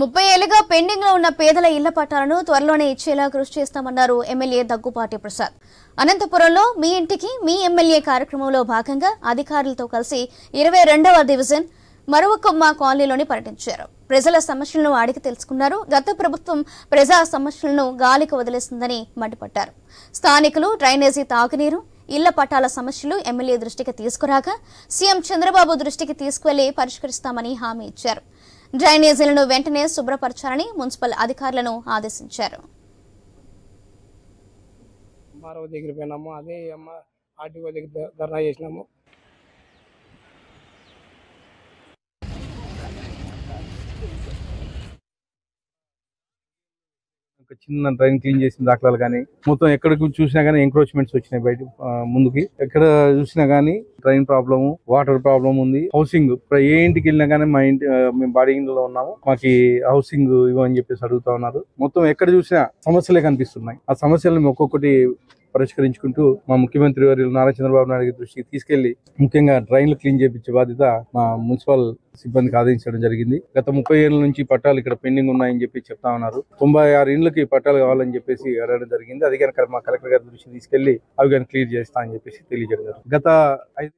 30 ఏళ్లుగా పెండింగ్ లో ఉన్న పేదల ఇళ్ల పట్టాలను త్వరలోనే ఇచ్చేలా కృషి చేస్తామన్నారు ఎమ్మెల్యే దగ్గుపాటి ప్రసాద్. అనంతపురంలో మీ ఇంటికి మీ ఎమ్మెల్యే కార్యక్రమంలో భాగంగా అధికారులతో కలిసి 22వ డివిజన్ మరువకొమ్మ కాలనీలోని పర్యటించారు. ప్రజల సమస్యలను అడిగి తెలుసుకున్నారు. గత ప్రభుత్వం ప్రజా సమస్యలను గాలికి వదిలేసిందని మండిపడ్డారు. స్థానికులు డ్రైనేజీ, తాగునీరు, ఇళ్ల పట్టాల సమస్యలు ఎమ్మెల్యే దృష్టికి తీసుకురాగా సీఎం చంద్రబాబు దృష్టికి తీసుకువెళ్లి పరిష్కరిస్తామని హామీ ఇచ్చారు. డ్రైనేజీలను వెంటనే శుభ్రపరచాలని మున్సిపల్ అధికారులను ఆదేశించారు. చిన్న డ్రైన్ క్లీన్ చేసిన దాఖలాలు కానీ మొత్తం ఎక్కడికి చూసినా కానీ ఎంక్రోచ్మెంట్స్ వచ్చినాయి. బయట ముందుకి ఎక్కడ చూసినా కానీ డ్రైన్ ప్రాబ్లమ్, వాటర్ ప్రాబ్లమ్ ఉంది. హౌసింగ్ ఏ ఇంటికి వెళ్ళినా కానీ మా ఇంటి మేము బాడీ ఇంట్లో ఉన్నాము, మాకు హౌసింగ్ ఇవ్వని చెప్పేసి అడుగుతా ఉన్నారు. మొత్తం ఎక్కడ చూసినా సమస్యలే కనిపిస్తున్నాయి. ఆ సమస్యలను మేము ఒక్కొక్కటి పరిష్కరించుకుంటూ మా ముఖ్యమంత్రి వర్యులు నారా చంద్రబాబు నాయుడు దృష్టికి తీసుకెళ్లి ముఖ్యంగా డ్రైన్లు క్లీన్ చేయించే బాధ్యత మా మున్సిపల్ సిబ్బందికి ఆదేశించడం జరిగింది. గత 30 ఏళ్ల నుంచి పట్టాలు ఇక్కడ పెండింగ్ ఉన్నాయని చెప్పి చెప్తా ఉన్నారు. 96 ఇండ్లకి పట్టాలు కావాలని చెప్పేసి అడగడం జరిగింది. అది కనుక మా కలెక్టర్ గారి దృష్టికి తీసుకెళ్లి అవి కానీ క్లియర్ చేస్తా అని చెప్పేసి తెలియజేయడం. గత 5